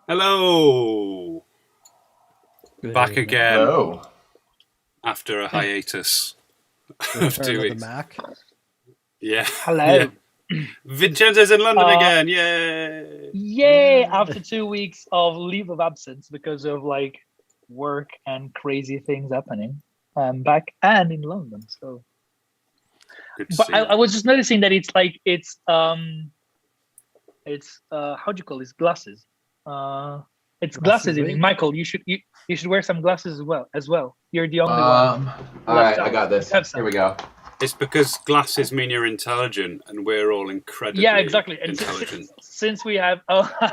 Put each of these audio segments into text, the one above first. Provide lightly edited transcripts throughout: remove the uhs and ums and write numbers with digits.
Hello! Good Back evening. again Hello. after a hiatus of Return 2 of the weeks. Mac. Yeah, yeah. Hello. Vincenzo's in London Uh, again, yay! Yay! After 2 weeks of leave of absence because of work and crazy things happening, I'm back and in London. So, Good to but see I, you. I was just noticing that it's how do you call this? Glasses. It's glasses evening. week? Michael, you should wear some glasses as well. You're the only one All left right, I out. got this. Have Here some. we go. It's because glasses mean you're intelligent and we're all incredibly Yeah, exactly. And intelligent. since we have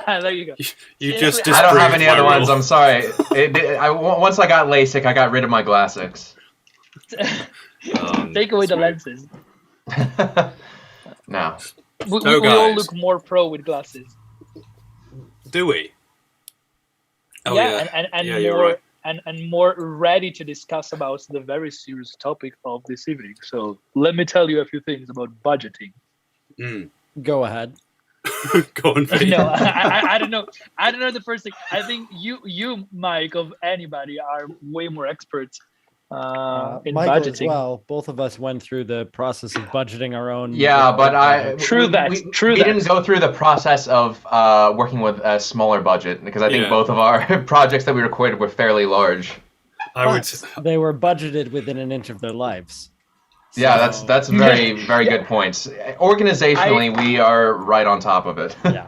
there you go. You Since just we have- I don't have disproved any my other ones. rule. I'm sorry. Once I got LASIK, I got rid of my glasses. Take away the Sweet. lenses. No. We all guys. look more pro with glasses. Do we? Oh, yeah, and yeah, you're more right. and more ready to discuss about the very serious topic of this evening. So let me tell you a few things about budgeting. Go ahead. Go on, Vin. No, I don't know. I don't know the first thing. I think you, Mike, of anybody, are way more experts in Michael budgeting. as well. Both of us went through the process of budgeting our own. Yeah, but True that. we That. didn't go through the process of working with a smaller budget because I think Yeah. both of our projects that we recorded were fairly large. I would. But they were budgeted within an inch of their lives. Yeah, So, that's very good points. Organizationally, we are right on top of it. yeah.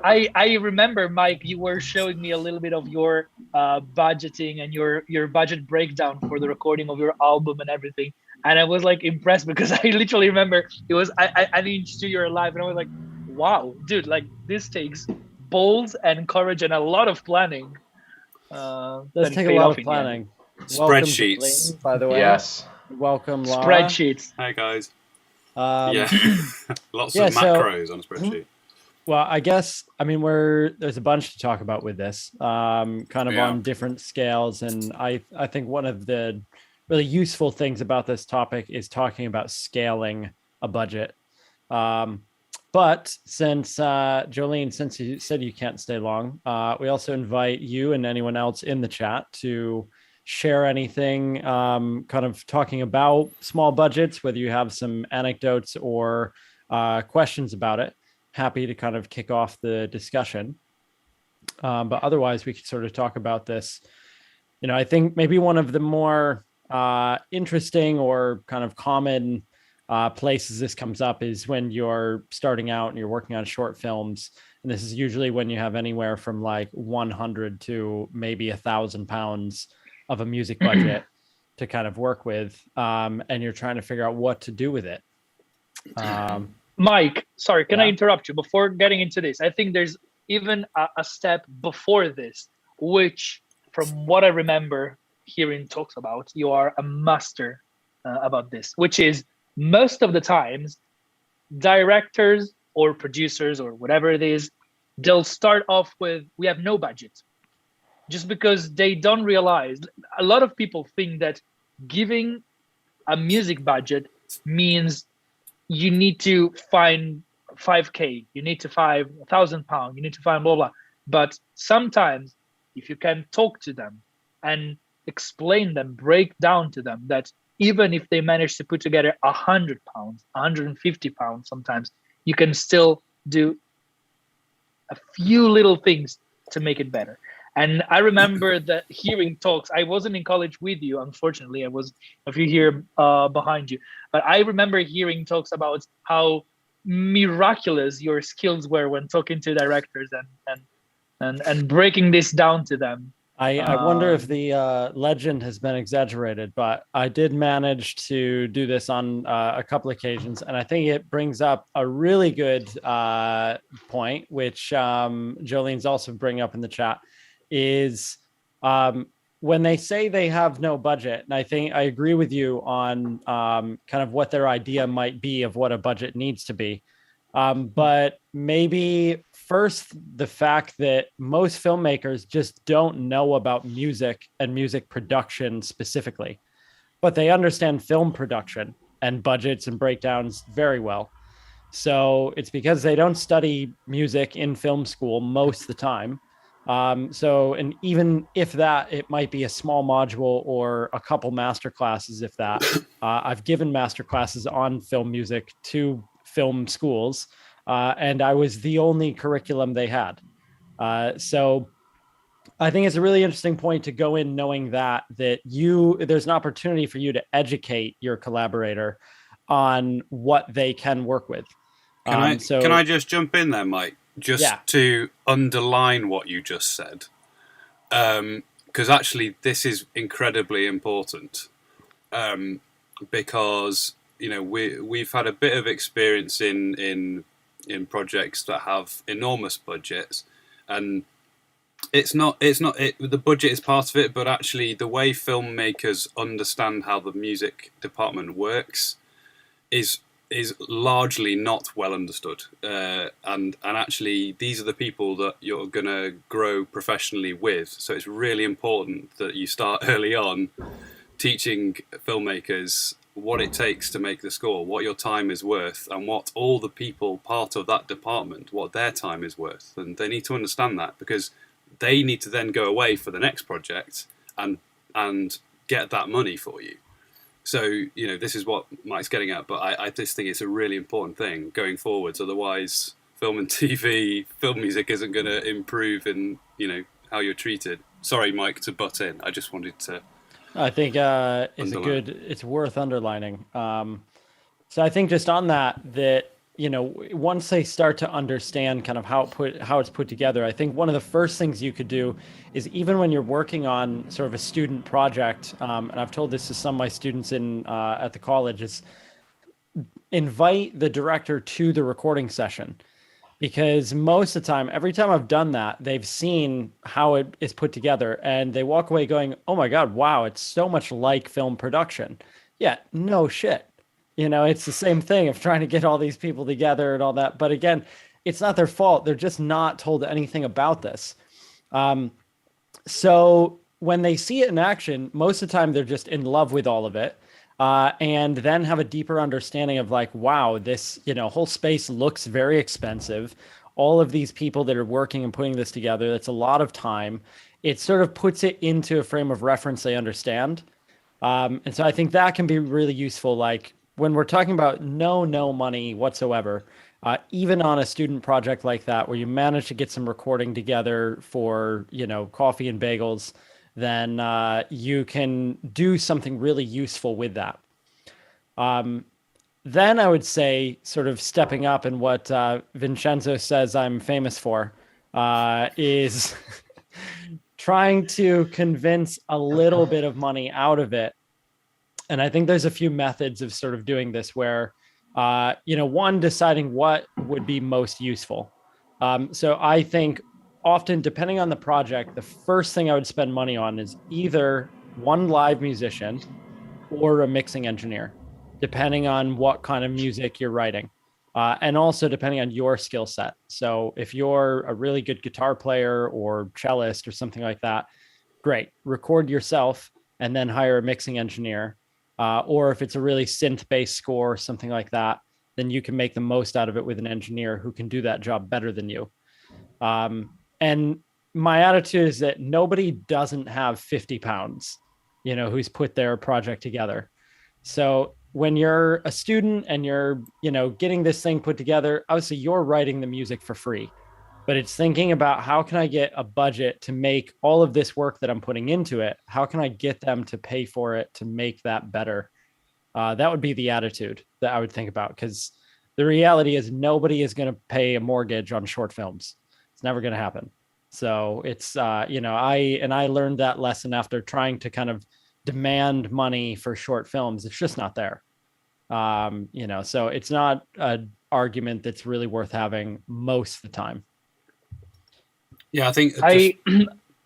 I remember, Mike, you were showing me a little bit of your budgeting and your budget breakdown for the recording of your album and everything, and I was impressed because I literally remember it was I didn't studio your live, and I was like, wow, dude, this takes balls and courage and a lot of planning. Does take a lot of planning. Spreadsheets. Welcome, by the way. Yes. Welcome, Laura. Spreadsheets. Hi, guys. Um, Yeah. Lots yeah, of so- macros on a spreadsheet. Well, I guess there's a bunch to talk about with this, kind of Yeah. on different scales, and I think one of the really useful things about this topic is talking about scaling a budget. But since Jolene, since you said you can't stay long, we also invite you and anyone else in the chat to share anything, kind of talking about small budgets, whether you have some anecdotes or questions about it. Happy to kind of kick off the discussion. But otherwise, we could sort of talk about this. I think maybe one of the more interesting or kind of common places this comes up is when you're starting out and you're working on short films. And this is usually when you have anywhere from 100 to maybe £1,000 of a music budget to kind of work with. And you're trying to figure out what to do with it. Mike, sorry, can I Yeah. interrupt you before getting into this? I think there's even a step before this, which, from what I remember hearing talks about, you are a master about this, which is most of the times, directors or producers or whatever it is, they'll start off with, we have no budget. Just because they don't realize, a lot of people think that giving a music budget means you need to find 5K, you need to find £1,000, you need to find blah, blah. But sometimes if you can talk to them and explain them, break down to them that even if they manage to put together £100, £150 sometimes, you can still do a few little things to make it better. And I remember that hearing talks, I wasn't in college with you, unfortunately, I was a few here behind you, but I remember hearing talks about how miraculous your skills were when talking to directors and breaking this down to them. I wonder if the legend has been exaggerated, but I did manage to do this on a couple occasions, and I think it brings up a really good point, which Jolene's also bringing up in the chat, is when they say they have no budget, and I think I agree with you on kind of what their idea might be of what a budget needs to be. But maybe first, the fact that most filmmakers just don't know about music and music production specifically, but they understand film production and budgets and breakdowns very well. So it's because they don't study music in film school most of the time. So, and even if that, it might be a small module or a couple master classes, if that. I've given master classes on film music to film schools, and I was the only curriculum they had. So I think it's a really interesting point to go in knowing that there's an opportunity for you to educate your collaborator on what they can work with. Can I just jump in there, Mike? Just Yeah. to underline what you just said, because actually this is incredibly important, because we've had a bit of experience in projects that have enormous budgets, and the budget is part of it, but actually the way filmmakers understand how the music department works is largely not well understood, and actually these are the people that you're going to grow professionally with. So it's really important that you start early on teaching filmmakers what it takes to make the score, what your time is worth, and what all the people part of that department, what their time is worth. And they need to understand that, because they need to then go away for the next project and get that money for you. So, this is what Mike's getting at, but I just think it's a really important thing going forwards. Otherwise, film and TV, film music isn't going to improve in, how you're treated. Sorry, Mike, to butt in. I just wanted to... I think it's worth underlining. So I think just on that, once they start to understand kind of how it's put together, I think one of the first things you could do is, even when you're working on sort of a student project, and I've told this to some of my students at the college, is invite the director to the recording session. Because most of the time, every time I've done that, they've seen how it is put together and they walk away going, oh my God, wow, it's so much like film production. Yeah, no shit. It's the same thing of trying to get all these people together and all that. But again, it's not their fault. They're just not told anything about this. So when they see it in action, most of the time they're just in love with all of it. And then have a deeper understanding of like, wow, this, whole space looks very expensive. All of these people that are working and putting this together, that's a lot of time. It sort of puts it into a frame of reference they understand. And so I think that can be really useful. Like when we're talking about no money whatsoever, even on a student project like that, where you manage to get some recording together for, coffee and bagels, then you can do something really useful with that. Then I would say, sort of stepping up, and what Vincenzo says I'm famous for is trying to convince a little bit of money out of it. And I think there's a few methods of sort of doing this where, one, deciding what would be most useful. So I think often, depending on the project, the first thing I would spend money on is either one live musician or a mixing engineer, depending on what kind of music you're writing. And also depending on your skill set. So if you're a really good guitar player or cellist or something like that, great, record yourself and then hire a mixing engineer. Or if it's a really synth-based score or something like that, then you can make the most out of it with an engineer who can do that job better than you. And my attitude is that nobody doesn't have 50 pounds, who's put their project together. So when you're a student and you're, getting this thing put together, obviously you're writing the music for free, but it's thinking about how can I get a budget to make all of this work that I'm putting into it? How can I get them to pay for it to make that better? That would be the attitude that I would think about, because the reality is nobody is going to pay a mortgage on short films. It's never going to happen. So it's, I learned that lesson after trying to kind of demand money for short films. It's just not there. So it's not an argument that's really worth having most of the time. Yeah, I think...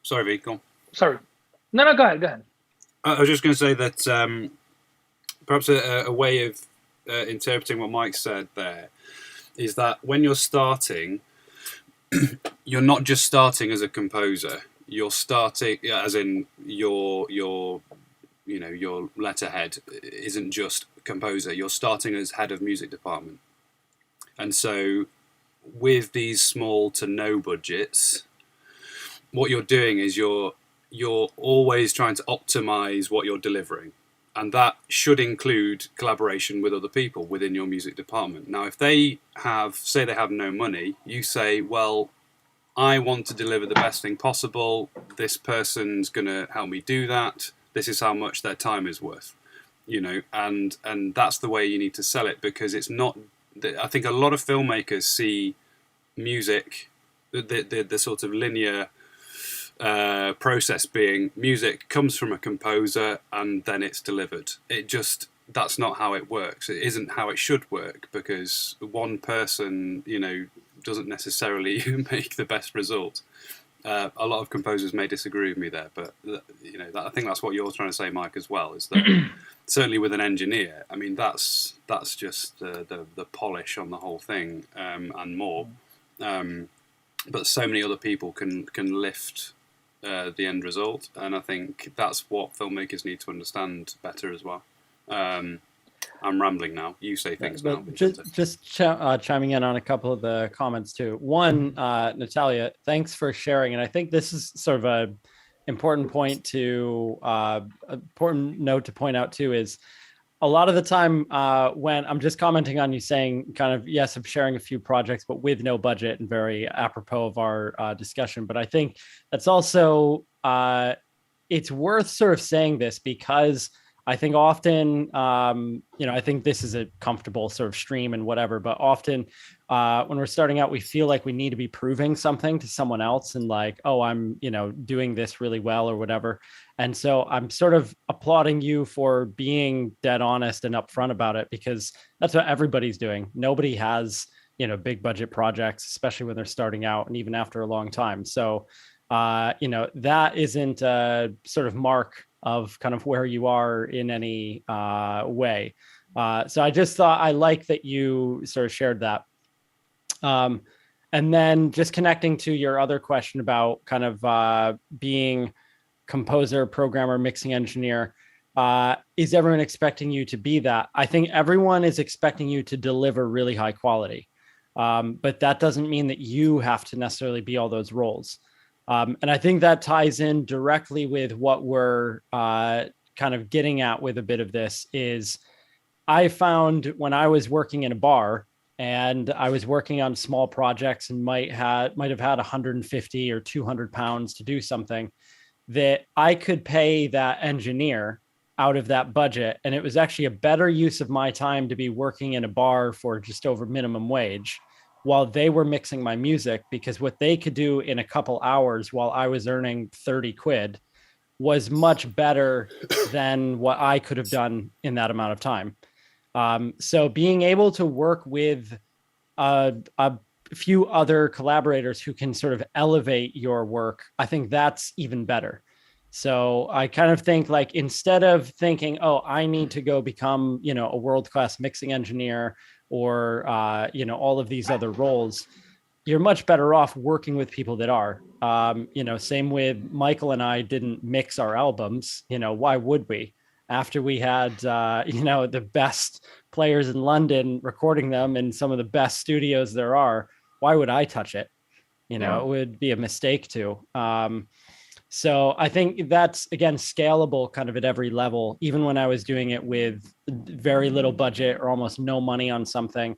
Sorry, V, go on. Sorry. No, go ahead. I was just going to say that perhaps a way of interpreting what Mike said there is that when you're starting, you're not just starting as a composer. You're starting, as in your letterhead isn't just composer. You're starting as head of music department. And so with these small to no budgets, what you're doing is you're always trying to optimize what you're delivering, and that should include collaboration with other people within your music department. Now, if they have no money, you say, well, I want to deliver the best thing possible. This person's going to help me do that. This is how much their time is worth, and that's the way you need to sell it, because it's not. I think a lot of filmmakers see music, the sort of linear process being music comes from a composer and then it's delivered. That's not how it works. It isn't how it should work, because one person, doesn't necessarily make the best result. A lot of composers may disagree with me there, but I think that's what you're trying to say, Mike, as well. Is that certainly with an engineer? I mean, that's just the polish on the whole thing, and more. But so many other people can lift the end result, and I think that's what filmmakers need to understand better as well. I'm rambling now. You say things now. Just chiming in on a couple of the comments too. One, Natalia, thanks for sharing. And I think this is sort of a important important note to point out too, is a lot of the time when I'm just commenting on you saying kind of, yes, I'm sharing a few projects, but with no budget, and very apropos of our discussion. But I think that's also, it's worth sort of saying this, because I think often, I think this is a comfortable sort of stream and whatever, but often when we're starting out, we feel like we need to be proving something to someone else, and like, oh, I'm, doing this really well or whatever. And so I'm sort of applauding you for being dead honest and upfront about it, because that's what everybody's doing. Nobody has, big budget projects, especially when they're starting out and even after a long time. So, that isn't a sort of mark of kind of where you are in any way. So I just thought, I like that you sort of shared that. And then just connecting to your other question about kind of being composer, programmer, mixing engineer, is everyone expecting you to be that? I think everyone is expecting you to deliver really high quality. But that doesn't mean that you have to necessarily be all those roles. And I think that ties in directly with what we're kind of getting at with a bit of this. Is I found when I was working in a bar and I was working on small projects and might have had 150 or 200 pounds to do something, that I could pay that engineer out of that budget. And it was actually a better use of my time to be working in a bar for just over minimum wage while they were mixing my music, because what they could do in a couple hours while I was earning 30 quid was much better than what I could have done in that amount of time. So being able to work with a few other collaborators who can sort of elevate your work, I think that's even better. So I kind of think, like, instead of thinking, oh, I need to go become, a world-class mixing engineer or, all of these other roles, you're much better off working with people that are. Same with Michael and I didn't mix our albums. Why would we? After we had, the best players in London recording them in some of the best studios there are, why would I touch it? It would be a mistake to. So I think that's, again, scalable kind of at every level. Even when I was doing it with very little budget or almost no money on something,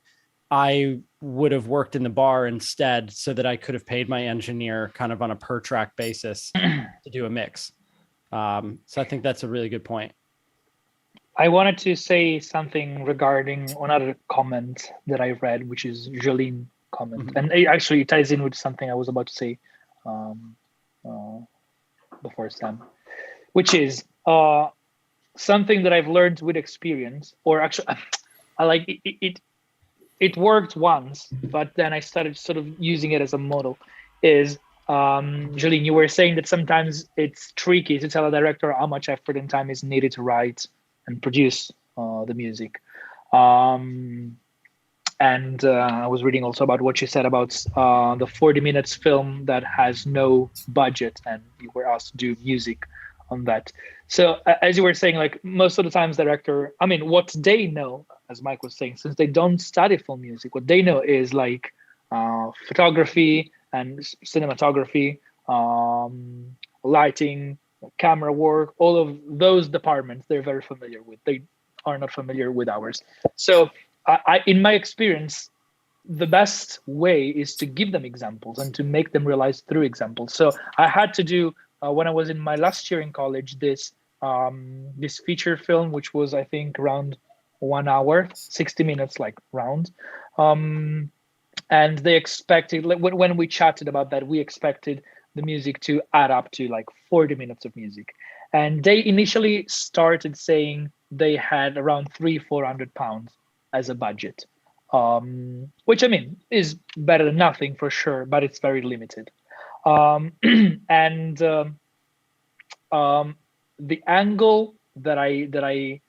I would have worked in the bar instead, so that I could have paid my engineer kind of on a per track basis to do a mix. So I think that's a really good point. I wanted to say something regarding another comment that I read, which is Jolene comment. Mm-hmm. And it actually ties in with something I was about to say before Sam, which is something that I've learned with experience, or actually I like it. It worked once, but then I started sort of using it as a model. Is Jolene, you were saying that sometimes it's tricky to tell a director how much effort and time is needed to write and produce the music. And I was reading also about what you said about the 40 minutes film that has no budget, and you were asked to do music on that. So as you were saying, like, most of the times director, I mean, what they know, as Mike was saying, since they don't study film music, what they know is like photography and cinematography, lighting, camera work, all of those departments they're very familiar with. They are not familiar with ours. So in my experience, the best way is to give them examples and to make them realize through examples. So I had to do when I was in my last year in college this feature film, which was I think around 1 hour, 60 minutes, like round. And they expected, like, when we chatted about that, we expected the music to add up to like 40 minutes of music. And they initially started saying they had around £300-400 as a budget, which I mean is better than nothing for sure, but it's very limited. And the angle that I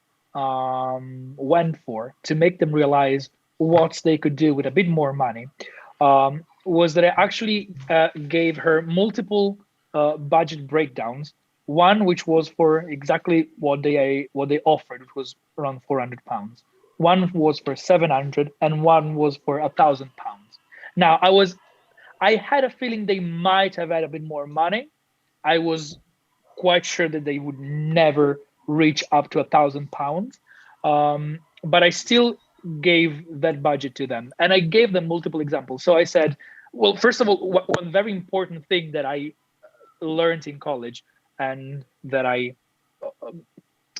went for to make them realize what they could do with a bit more money was that I actually gave her multiple budget breakdowns. One which was for exactly what they offered, which was around £400. One was for 700, and one was for £1,000. Now I had a feeling they might have had a bit more money. I was quite sure that they would never reach up to £1,000, but I still gave that budget to them, and I gave them multiple examples. So I said, well, first of all, one very important thing that I learned in college and that I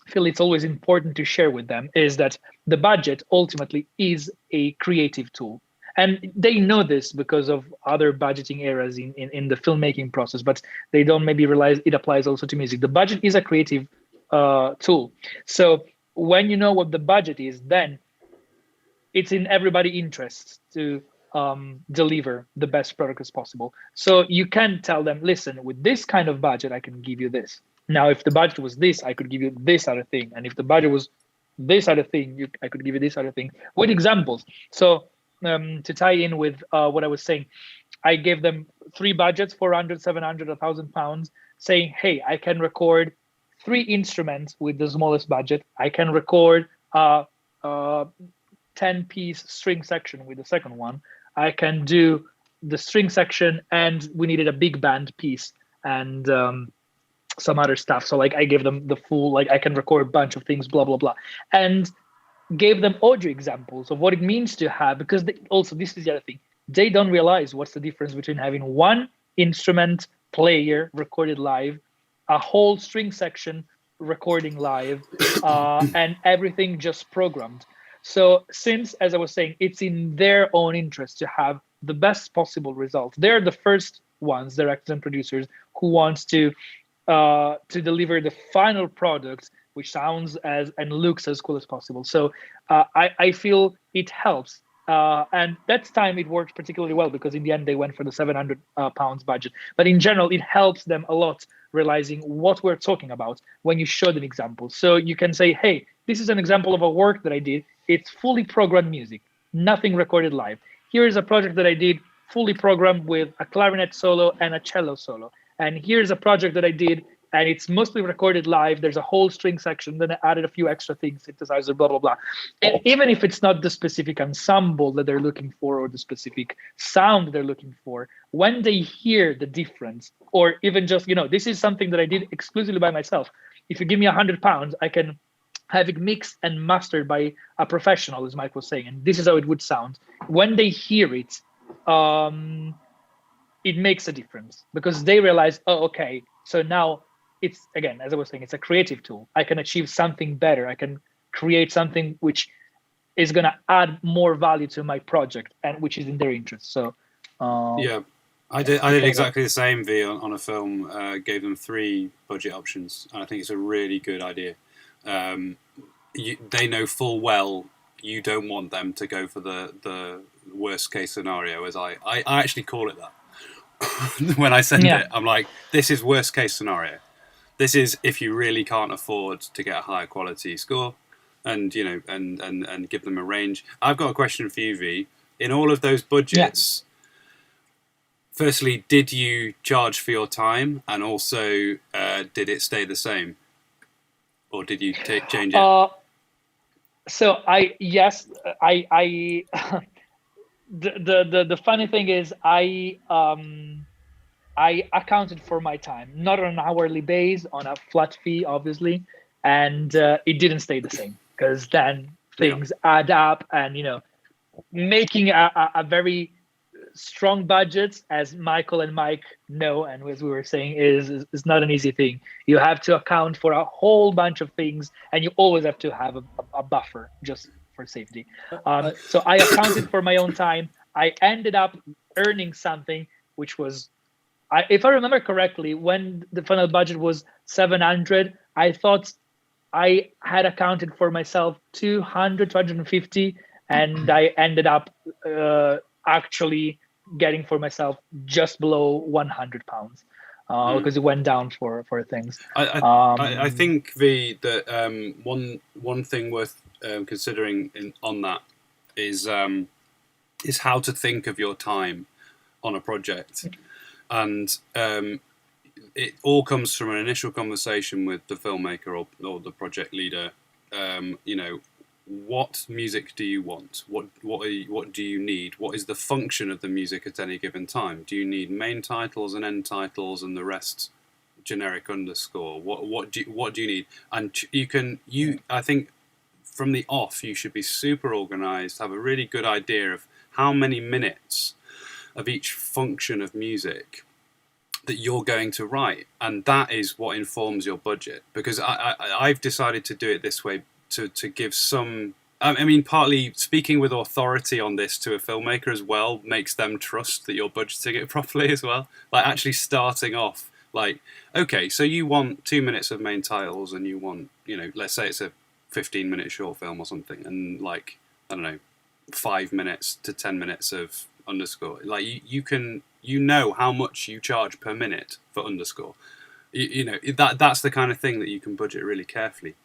feel it's always important to share with them is that the budget ultimately is a creative tool. And they know this because of other budgeting areas in the filmmaking process, but they don't maybe realize it applies also to music. The budget is a creative tool. So when you know what the budget is, then it's in everybody's interest to deliver the best product as possible. So you can tell them, listen, with this kind of budget, I can give you this. Now, if the budget was this, I could give you this other thing. And if the budget was this other thing, I could give you this other thing with examples. So to tie in with what I was saying, I gave them 3 budgets, 400, 700, £1,000, saying, hey, I can record 3 instruments with the smallest budget. I can record 10-piece string section with the second one. I can do the string section, and we needed a big band piece and some other stuff. So like I gave them the full, like I can record a bunch of things, blah, blah, blah. And gave them audio examples of what it means to have, because also this is the other thing. They don't realize what's the difference between having one instrument player recorded live, a whole string section recording live, and everything just programmed. So since, as I was saying, it's in their own interest to have the best possible results, they're the first ones, directors and producers, who wants to deliver the final product which sounds and looks as cool as possible. So I feel it helps. And that time it worked particularly well because in the end they went for the £700 budget. But in general, it helps them a lot realizing what we're talking about when you show them examples. So you can say, hey, this is an example of a work that I did. It's fully programmed music, nothing recorded live. Here is a project that I did fully programmed with a clarinet solo and a cello solo. And here's a project that I did, and it's mostly recorded live. There's a whole string section. Then I added a few extra things, synthesizer, blah, blah, blah. And even if it's not the specific ensemble that they're looking for or the specific sound they're looking for, when they hear the difference, or even just, this is something that I did exclusively by myself. If you give me £100, I can have it mixed and mastered by a professional, as Mike was saying. And this is how it would sound. When they hear it, it makes a difference because they realize, oh, okay, so now it's, again, as I was saying, it's a creative tool. I can achieve something better. I can create something which is going to add more value to my project and which is in their interest. So, yeah, I did exactly the same, V, on a film. Gave them 3 budget options, and I think it's a really good idea. They know full well you don't want them to go for the worst case scenario, as I actually call it that. When I send it, I'm like, this is worst case scenario. This is if you really can't afford to get a higher quality score, and and give them a range. I've got a question for you, V. In all of those budgets, firstly, did you charge for your time, and also did it stay the same, or did you change it? So I the funny thing is I I accounted for my time, not on an hourly base, on a flat fee, obviously, and it didn't stay the same because then things add up, and making a very strong budget, as Michael and Mike know, and as we were saying, is not an easy thing. You have to account for a whole bunch of things, and you always have to have a buffer just for safety. So I accounted for my own time. I ended up earning something, which was, if I remember correctly, when the final budget was 700, I thought I had accounted for myself 200, 250, and I ended up actually getting for myself just below 100 pounds because it went down for things. I think that one thing worth considering on that is how to think of your time on a project, and it all comes from an initial conversation with the filmmaker or the project leader. What music do you want? What do you need? What is the function of the music at any given time? Do you need main titles and end titles and the rest generic underscore? What do you need? And I think from the off you should be super organized, have a really good idea of how many minutes of each function of music that you're going to write, and that is what informs your budget. Because I've decided to do it this way to give some. I mean, partly speaking with authority on this to a filmmaker as well makes them trust that you're budgeting it properly as well. Like actually starting off like, okay, so you want 2 minutes of main titles, and you want, let's say it's a 15-minute short film or something, and like, I don't know, 5 minutes to 10 minutes of underscore. Like you know how much you charge per minute for underscore. That's the kind of thing that you can budget really carefully.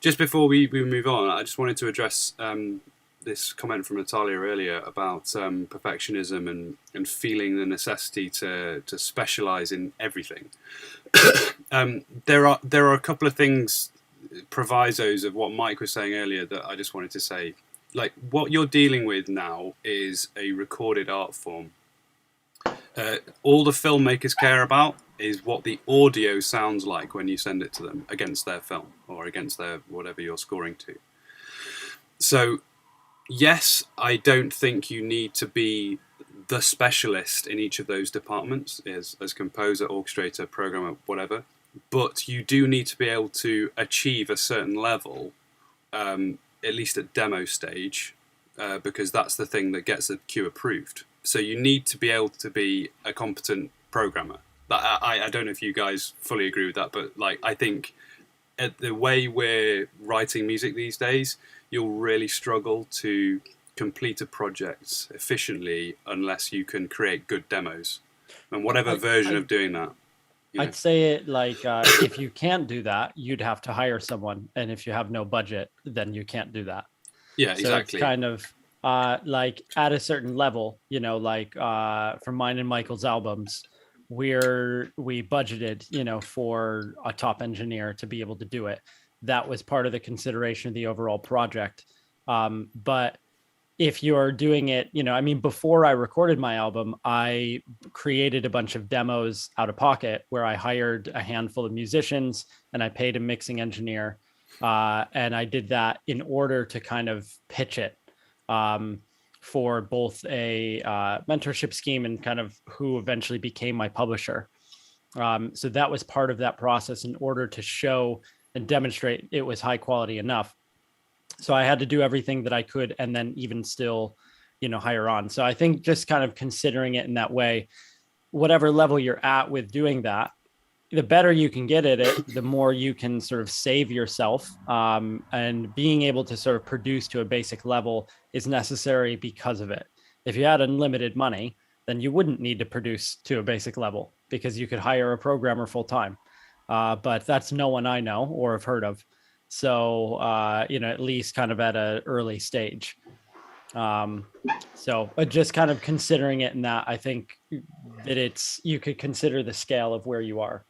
Just before we move on, I just wanted to address this comment from Natalia earlier about perfectionism and feeling the necessity to specialize in everything. There are a couple of things, provisos of what Mike was saying earlier, that I just wanted to say. Like, what you're dealing with now is a recorded art form. All the filmmakers care about is what the audio sounds like when you send it to them against their film or against their whatever you're scoring to. So, yes, I don't think you need to be the specialist in each of those departments as composer, orchestrator, programmer, whatever. But you do need to be able to achieve a certain level, at least at demo stage, because that's the thing that gets the queue approved. So you need to be able to be a competent programmer. I don't know if you guys fully agree with that, but like I think at the way we're writing music these days, you'll really struggle to complete a project efficiently unless you can create good demos. And whatever version of doing that. I'd say it like if you can't do that, you'd have to hire someone, and if you have no budget, then you can't do that. Yeah, so exactly. It's kind of like at a certain level, like for mine and Michael's albums, we budgeted, for a top engineer to be able to do it. That was part of the consideration of the overall project. But if you're doing it, before I recorded my album, I created a bunch of demos out of pocket where I hired a handful of musicians and I paid a mixing engineer. And I did that in order to kind of pitch it for both a mentorship scheme and kind of who eventually became my publisher. So that was part of that process in order to show and demonstrate it was high quality enough. So I had to do everything that I could, and then even still, hire on. So I think just kind of considering it in that way, whatever level you're at with doing that, the better you can get at it, the more you can sort of save yourself. And being able to sort of produce to a basic level is necessary because of it. If you had unlimited money, then you wouldn't need to produce to a basic level because you could hire a programmer full time. But that's no one I know or have heard of. So, at least kind of at an early stage. So just kind of considering it in that, I think that you could consider the scale of where you are.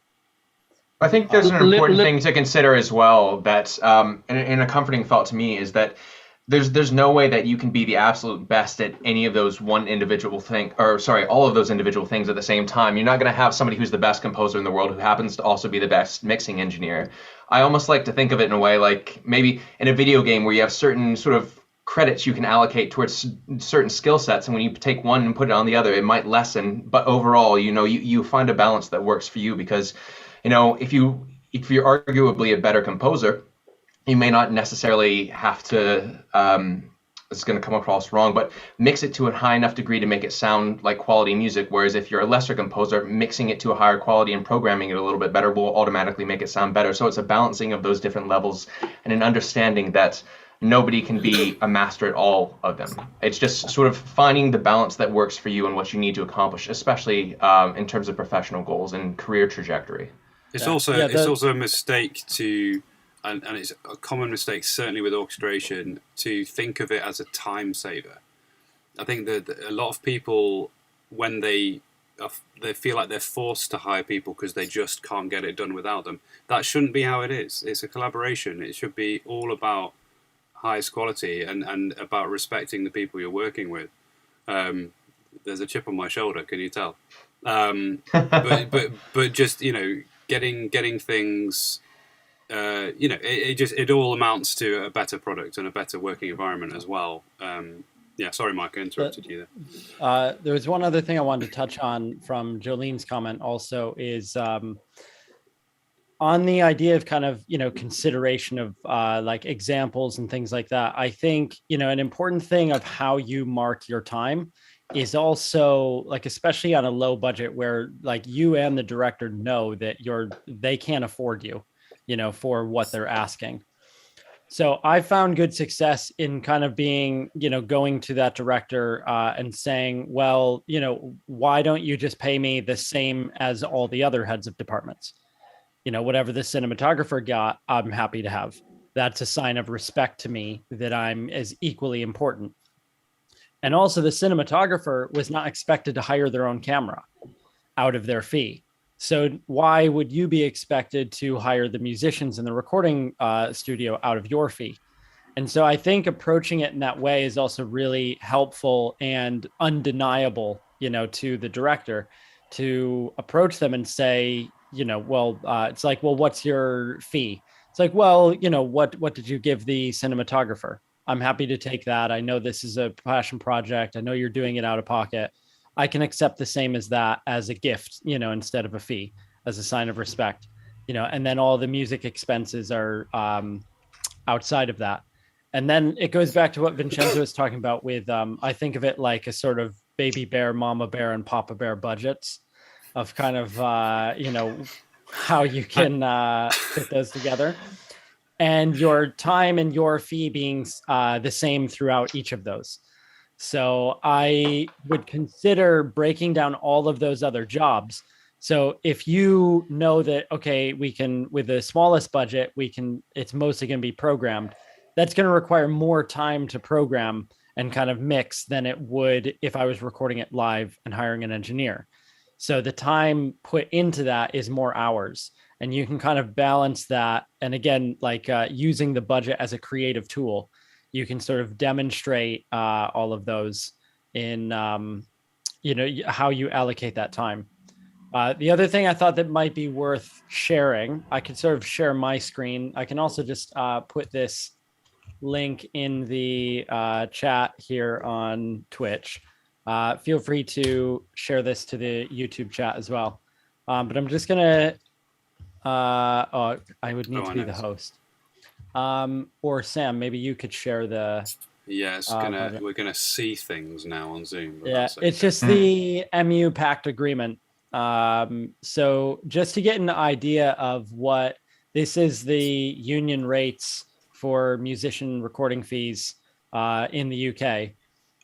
I think there's an important thing to consider as well that, and a comforting thought to me is that there's no way that you can be the absolute best at any of those all of those individual things at the same time. You're not going to have somebody who's the best composer in the world who happens to also be the best mixing engineer. I almost like to think of it in a way like maybe in a video game where you have certain sort of credits you can allocate towards certain skill sets, and when you take one and put it on the other, it might lessen, but overall, you find a balance that works for you, because if you're arguably a better composer, you may not necessarily have to, it's going to come across wrong, but mix it to a high enough degree to make it sound like quality music. Whereas if you're a lesser composer, mixing it to a higher quality and programming it a little bit better will automatically make it sound better. So it's a balancing of those different levels and an understanding that nobody can be a master at all of them. It's just sort of finding the balance that works for you and what you need to accomplish, especially in terms of professional goals and career trajectory. It's also a mistake to, and it's a common mistake, certainly with orchestration, to think of it as a time saver. I think that a lot of people, when they feel like they're forced to hire people because they just can't get it done without them, that shouldn't be how it is. It's a collaboration. It should be all about highest quality and about respecting the people you're working with. There's a chip on my shoulder, can you tell? But just getting things. It all amounts to a better product and a better working environment as well. Sorry, Mike, I interrupted you there. There was one other thing I wanted to touch on from Jolene's comment also is on the idea of kind of, consideration of like examples and things like that. I think, an important thing of how you mark your time is also like, especially on a low budget where like you and the director know that they can't afford you, for what they're asking. So I found good success in kind of being, going to that director and saying, well, why don't you just pay me the same as all the other heads of departments? Whatever the cinematographer got, I'm happy to have. That's a sign of respect to me that I'm as equally important. And also the cinematographer was not expected to hire their own camera out of their fee. So why would you be expected to hire the musicians in the recording studio out of your fee? And so I think approaching it in that way is also really helpful and undeniable, to the director, to approach them and say, it's like, well, what's your fee? It's like, well, what did you give the cinematographer? I'm happy to take that. I know this is a passion project. I know you're doing it out of pocket. I can accept the same as that as a gift, instead of a fee, as a sign of respect, and then all the music expenses are outside of that. And then it goes back to what Vincenzo was talking about with, I think of it like a sort of baby bear, mama bear, and papa bear budgets of kind of, how you can fit those together. And your time and your fee being the same throughout each of those. So I would consider breaking down all of those other jobs. So if you know that, okay, we can, with the smallest budget, it's mostly going to be programmed. That's going to require more time to program and kind of mix than it would if I was recording it live and hiring an engineer. So the time put into that is more hours, and you can kind of balance that. And again, like using the budget as a creative tool, you can sort of demonstrate all of those in, how you allocate that time. The other thing I thought that might be worth sharing, I could sort of share my screen. I can also just put this link in the chat here on Twitch. Feel free to share this to the YouTube chat as well. But I'm just going to, I would need to be the host. Or Sam, maybe you could share the. Yeah, we're gonna see things now on Zoom. Yeah, it's just the MU Pact agreement. So just to get an idea of what this is, the union rates for musician recording fees in the UK,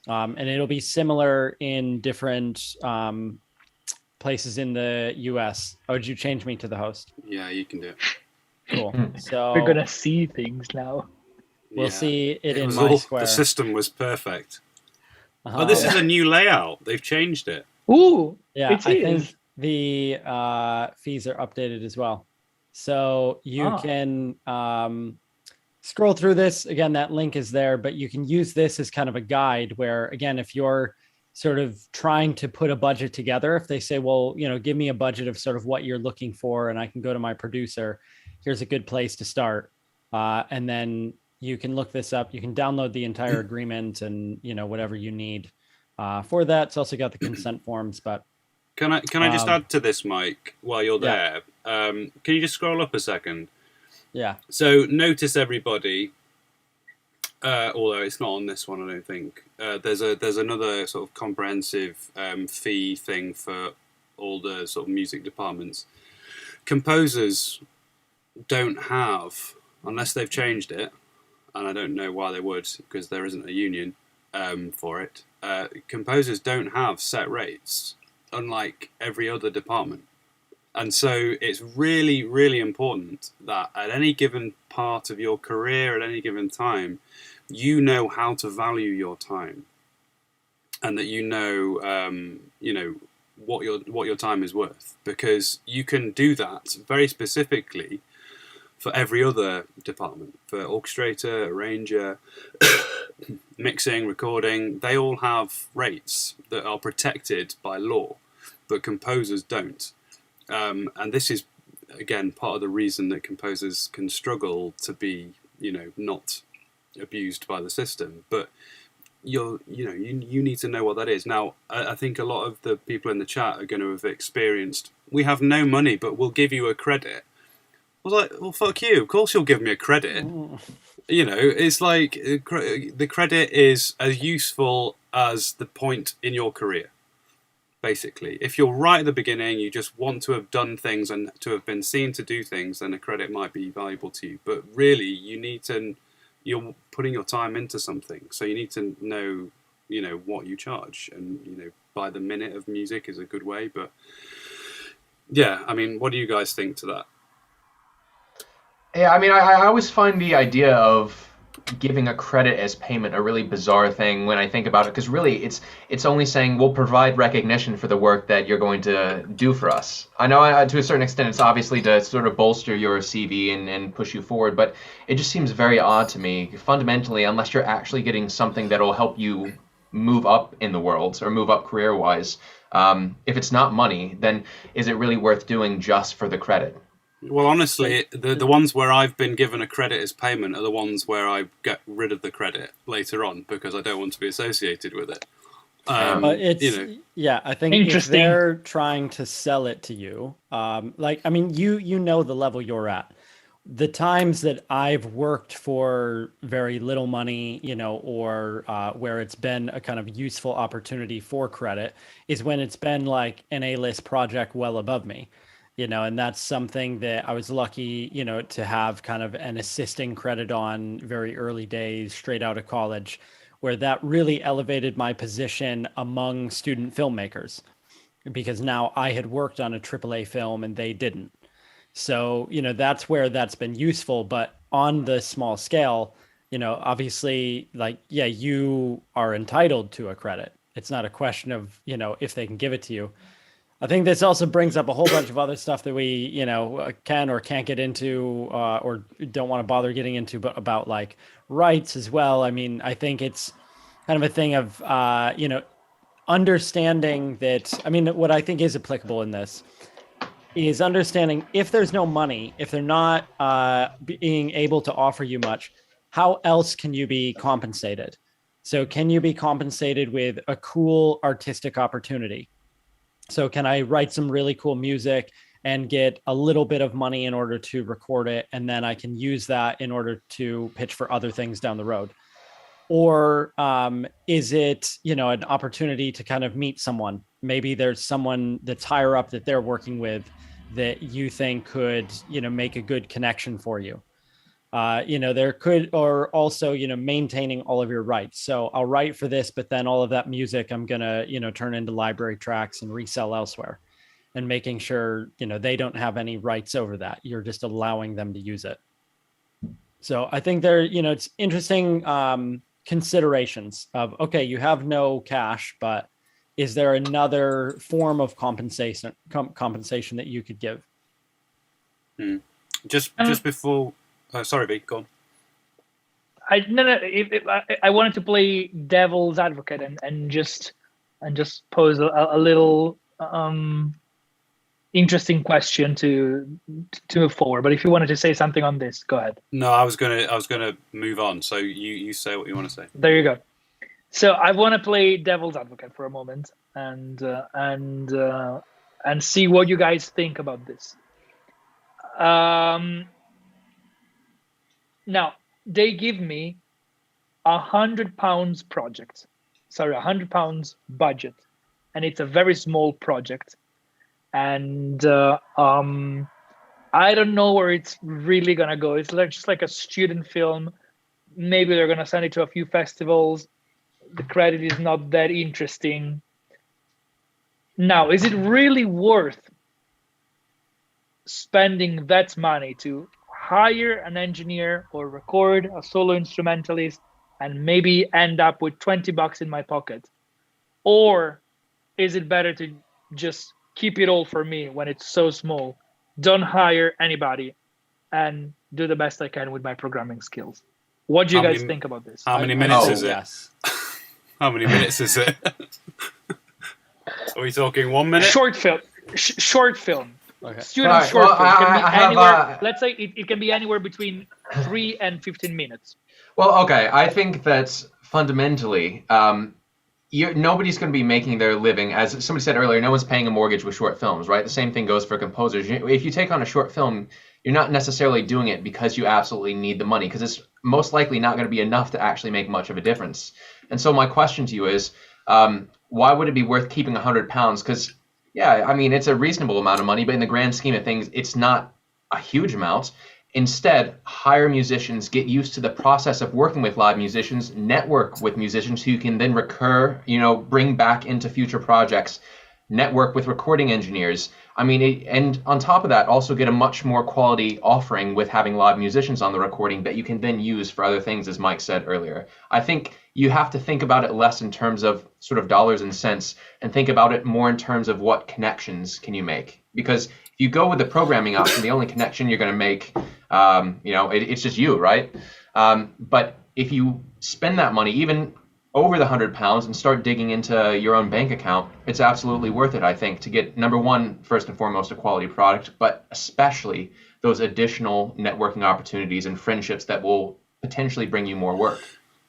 and it'll be similar in different places in the US. Oh, did you change me to the host? Yeah, you can do it. Cool. So we're gonna see things now. We'll see it in my square. The system was perfect. Oh, this is a new layout. They've changed it. Ooh, yeah. I think the fees are updated as well, so you can scroll through this again, that link is there, but you can use this as kind of a guide where, again, if you're sort of trying to put a budget together, if they say, well, give me a budget of sort of what you're looking for, and I can go to my producer, here's a good place to start. And then you can look this up. You can download the entire agreement and, whatever you need for that. It's also got the consent forms, but. Can I just add to this, Mike, while you're there? Can you just scroll up a second? Yeah. So notice everybody, although it's not on this one, I don't think. There's another sort of comprehensive fee thing for all the sort of music departments. Composers don't have, unless they've changed it, and I don't know why they would, because there isn't a union for it. Composers don't have set rates, unlike every other department. And so it's really, really important that at any given part of your career, at any given time, you know how to value your time, and that you know what your time is worth, because you can do that very specifically for every other department, for orchestrator, arranger, mixing, recording. They all have rates that are protected by law, but composers don't. And this is, again, part of the reason that composers can struggle to be, not abused by the system. But you need to know what that is. Now, I think a lot of the people in the chat are going to have experienced, we have no money, but we'll give you a credit. I was like, well, fuck you. Of course you'll give me a credit. It's like the credit is as useful as the point in your career. Basically, if you're right at the beginning, you just want to have done things and to have been seen to do things, then a credit might be valuable to you. But really, you're putting your time into something, so you need to know, what you charge, and by the minute of music is a good way. But yeah, I mean, what do you guys think to that? Yeah, I mean, I always find the idea of giving a credit as payment a really bizarre thing when I think about it, because really it's only saying we'll provide recognition for the work that you're going to do for us. I know to a certain extent it's obviously to sort of bolster your CV and push you forward, but it just seems very odd to me, fundamentally, unless you're actually getting something that'll help you move up in the world or move up career-wise. If it's not money, then is it really worth doing just for the credit? Well, honestly, the ones where I've been given a credit as payment are the ones where I get rid of the credit later on because I don't want to be associated with it. I think if they're trying to sell it to you, you know the level you're at. The times that I've worked for very little money, or where it's been a kind of useful opportunity for credit is when it's been like an A-list project well above me. And that's something that I was lucky, to have kind of an assisting credit on very early days, straight out of college, where that really elevated my position among student filmmakers, because now I had worked on a AAA film and they didn't. So, that's where that's been useful. But on the small scale, obviously, you are entitled to a credit. It's not a question of, if they can give it to you. I think this also brings up a whole bunch of other stuff that we, can or can't get into or don't want to bother getting into, but about like rights as well. I mean, I think it's kind of a thing of, understanding that, what I think is applicable in this is understanding if there's no money, if they're not being able to offer you much, how else can you be compensated? So can you be compensated with a cool artistic opportunity? So can I write some really cool music and get a little bit of money in order to record it, and then I can use that in order to pitch for other things down the road? Or is it, an opportunity to kind of meet someone? Maybe there's someone that's higher up that they're working with that you think could, make a good connection for you. There could, or also, maintaining all of your rights. So I'll write for this, but then all of that music I'm going to, turn into library tracks and resell elsewhere, and making sure, they don't have any rights over that. You're just allowing them to use it. So I think there, it's interesting considerations of, okay, you have no cash, but is there another form of compensation that you could give? Just before... sorry, V, go on. I wanted to play devil's advocate and just pose a little interesting question to move forward. But if you wanted to say something on this, go ahead. No, I was gonna move on. So you say what you want to say. There you go. So I want to play devil's advocate for a moment and see what you guys think about this. Now they give me £100 project, sorry, £100 budget, and it's a very small project, and I don't know where it's really gonna go. It's just like a student film. Maybe they're gonna send it to a few festivals. The credit is not that interesting. Now, is it really worth spending that money to hire an engineer or record a solo instrumentalist and maybe end up with $20 in my pocket? Or is it better to just keep it all for me when it's so small, don't hire anybody, and do the best I can with my programming skills? What do you guys think about this? How many minutes is it? Yes. How many minutes is it? Are we talking 1 minute? Short film. Short film. Okay. Student short film. Can be anywhere. Let's say it can be anywhere between 3 and 15 minutes. Well, okay. I think that fundamentally, nobody's going to be making their living, as somebody said earlier, no one's paying a mortgage with short films, right? The same thing goes for composers. If you take on a short film, you're not necessarily doing it because you absolutely need the money, because it's most likely not going to be enough to actually make much of a difference. And so my question to you is, why would it be worth keeping £100? Because, yeah, I mean, it's a reasonable amount of money, but in the grand scheme of things, it's not a huge amount. Instead, hire musicians, get used to the process of working with live musicians, network with musicians who you can then bring back into future projects, network with recording engineers. I mean, and on top of that, also get a much more quality offering with having live musicians on the recording that you can then use for other things, as Mike said earlier. I think you have to think about it less in terms of sort of dollars and cents and think about it more in terms of what connections can you make. Because if you go with the programming option, the only connection you're going to make, it's just you, right? But if you spend that money, even over the £100, and start digging into your own bank account, it's absolutely worth it, I think, to get, number one, first and foremost, a quality product, but especially those additional networking opportunities and friendships that will potentially bring you more work.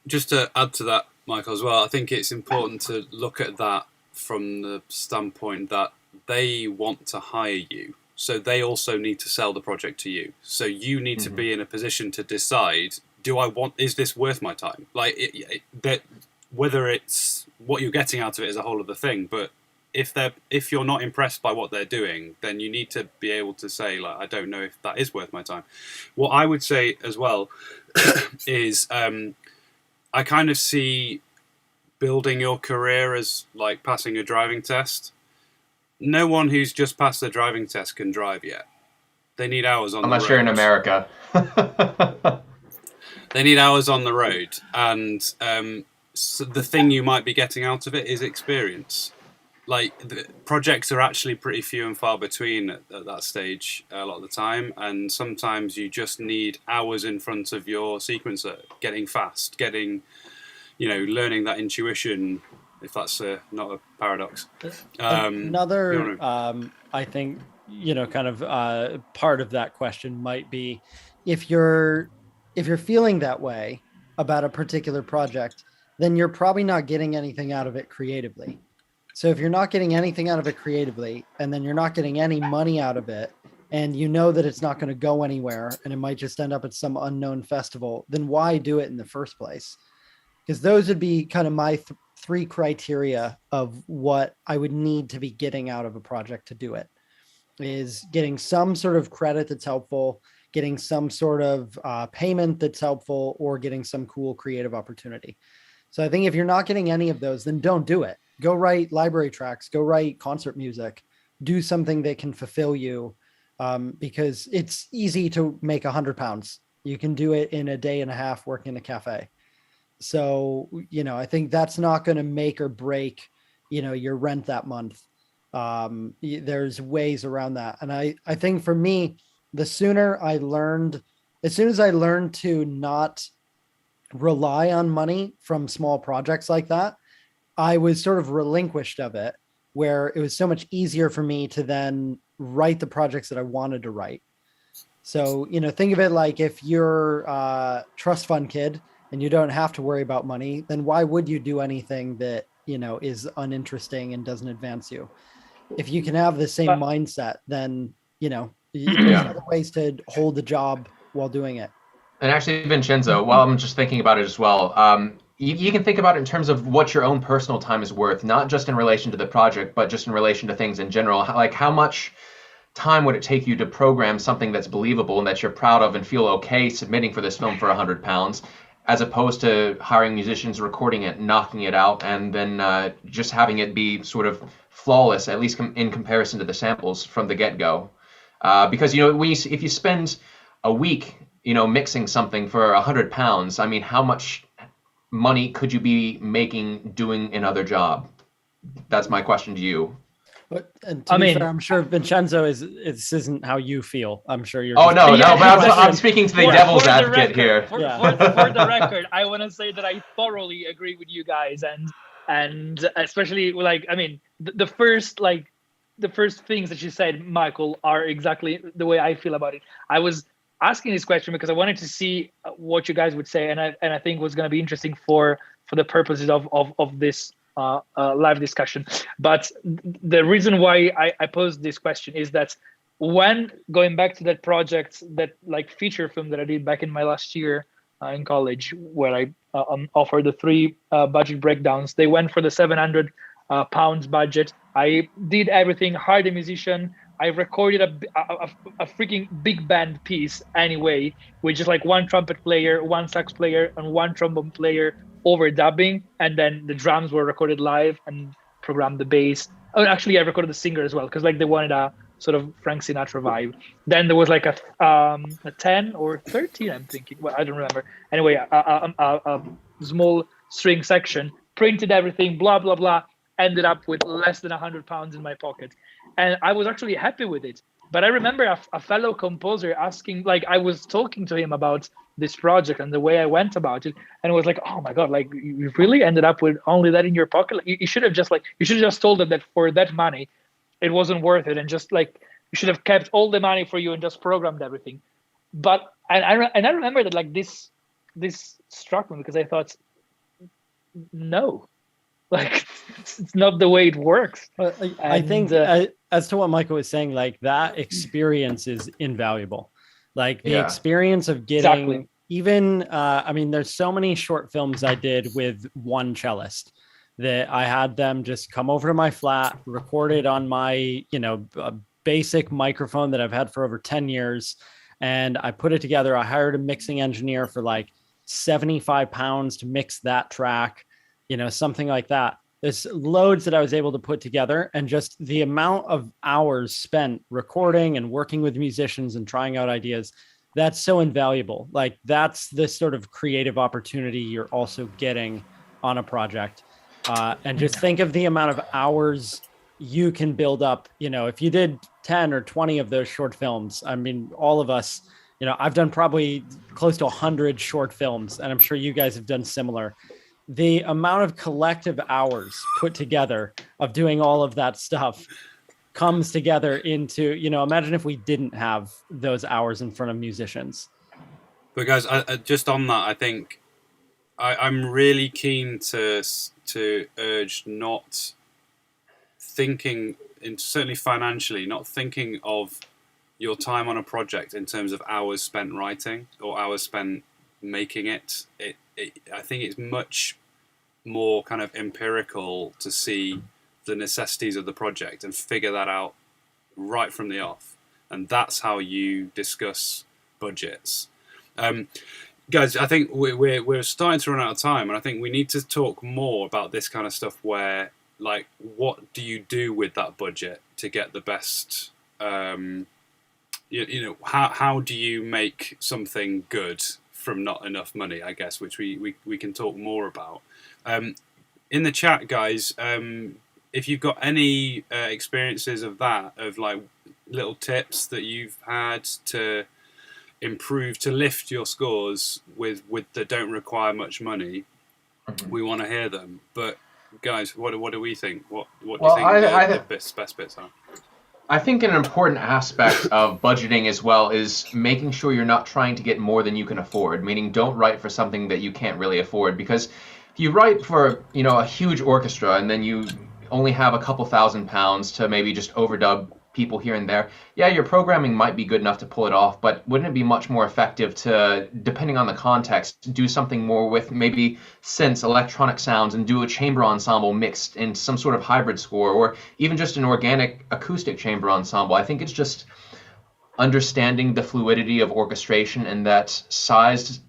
Just to add to that, Michael, as well, I think it's important to look at that from the standpoint that they want to hire you. So they also need to sell the project to you. So you need to be in a position to decide, is this worth my time? Whether it's what you're getting out of it is a whole other thing, but if you're not impressed by what they're doing, then you need to be able to say, I don't know if that is worth my time. What I would say as well is I kind of see building your career as like passing a driving test. No one who's just passed the driving test can drive yet. They need hours on the road. Unless you're in America. They need hours on the road, and so the thing you might be getting out of it is experience. The projects are actually pretty few and far between at that stage a lot of the time, and sometimes you just need hours in front of your sequencer, getting fast, learning that intuition, if that's not a paradox. Another, I think, part of that question might be if you're feeling that way about a particular project, then you're probably not getting anything out of it creatively. So if you're not getting anything out of it creatively, and then you're not getting any money out of it, and you know that it's not going to go anywhere, and it might just end up at some unknown festival, then why do it in the first place? Because those would be kind of my three criteria of what I would need to be getting out of a project to do it. Is getting some sort of credit that's helpful, getting some sort of payment that's helpful, or getting some cool creative opportunity. So I think if you're not getting any of those, then don't do it. Go write library tracks, go write concert music, do something that can fulfill you, because it's easy to make £100. You can do it in a day and a half working in a cafe. So, I think that's not going to make or break, your rent that month. There's ways around that. And I think for me, as soon as I learned to not rely on money from small projects like that, I was sort of relinquished of it, where it was so much easier for me to then write the projects that I wanted to write. So, think of it like if you're a trust fund kid and you don't have to worry about money, then why would you do anything that, is uninteresting and doesn't advance you? If you can have the same But mindset, then, there's Yeah. other ways to hold the job while doing it. And actually, Vincenzo, while I'm just thinking about it as well, you can think about it in terms of what your own personal time is worth, not just in relation to the project, but just in relation to things in general. Like, how much time would it take you to program something that's believable and that you're proud of and feel okay submitting for this film for £100, as opposed to hiring musicians, recording it, knocking it out, and then just having it be sort of flawless, at least in comparison to the samples from the get-go. Because if you spend a week mixing something for £100, I mean, how much money could you be making doing another job? That's my question to you. And to be fair, I'm sure Vincenzo this isn't how you feel. I'm sure you're. Oh no, but I'm speaking to the devil's advocate here. For the record, I want to say that I thoroughly agree with you guys, and especially the first things that you said, Michael, are exactly the way I feel about it. I was asking this question because I wanted to see what you guys would say, and I think it was going to be interesting for the purposes of this live discussion. But the reason why I posed this question is that when going back to that project, that feature film that I did back in my last year in college, where I offered the 3 budget breakdowns, they went for the £700 budget. I did everything, hired a musician. I recorded a freaking big band piece anyway, with just 1 trumpet player, 1 sax player, and 1 trombone player overdubbing, and then the drums were recorded live and programmed the bass. Oh, actually, I recorded the singer as well because they wanted a sort of Frank Sinatra vibe. Then there was a 10 or 13, I'm thinking. Well, I don't remember. Anyway, a small string section. Printed everything. Blah blah blah. Ended up with less than £100 in my pocket, and I was actually happy with it. But I remember a fellow composer asking, I was talking to him about this project and the way I went about it, and it was oh my god, you really ended up with only that in your pocket? You should have just told them that for that money, it wasn't worth it, and just you should have kept all the money for you and just programmed everything. But I remember that this struck me because I thought, no. It's not the way it works. I think as to what Michael was saying, that experience is invaluable. The experience of getting even, there's so many short films I did with 1 cellist that I had them just come over to my flat, recorded on my, basic microphone that I've had for over 10 years. And I put it together. I hired a mixing engineer for £75 to mix that track. Something like that. There's loads that I was able to put together, and just the amount of hours spent recording and working with musicians and trying out ideas, that's so invaluable. That's the sort of creative opportunity you're also getting on a project. And just think of the amount of hours you can build up. If you did 10 or 20 of those short films, all of us, I've done probably close to 100 short films, and I'm sure you guys have done similar. The amount of collective hours put together of doing all of that stuff comes together into, imagine if we didn't have those hours in front of musicians. But guys, just on that, I think I'm really keen to urge not thinking, certainly financially, not thinking of your time on a project in terms of hours spent writing or hours spent making it. I think it's much more kind of empirical to see the necessities of the project and figure that out right from the off. And that's how you discuss budgets. Guys, I think we're starting to run out of time, and I think we need to talk more about this kind of stuff where, what do you do with that budget to get the best, how do you make something good from not enough money, I guess, which we can talk more about. In the chat, guys, if you've got any experiences of that, of little tips that you've had to improve, to lift your scores with that don't require much money, we want to hear them. But guys, what do we think? What do you think the best bits are? I think an important aspect of budgeting as well is making sure you're not trying to get more than you can afford, meaning don't write for something that you can't really afford, because if you write for, a huge orchestra and then you only have a couple £1,000 to maybe just overdub people here and there, yeah, your programming might be good enough to pull it off, but wouldn't it be much more effective to, depending on the context, do something more with maybe synths, electronic sounds, and do a chamber ensemble mixed in some sort of hybrid score, or even just an organic acoustic chamber ensemble? I think it's just understanding the fluidity of orchestration, and that size,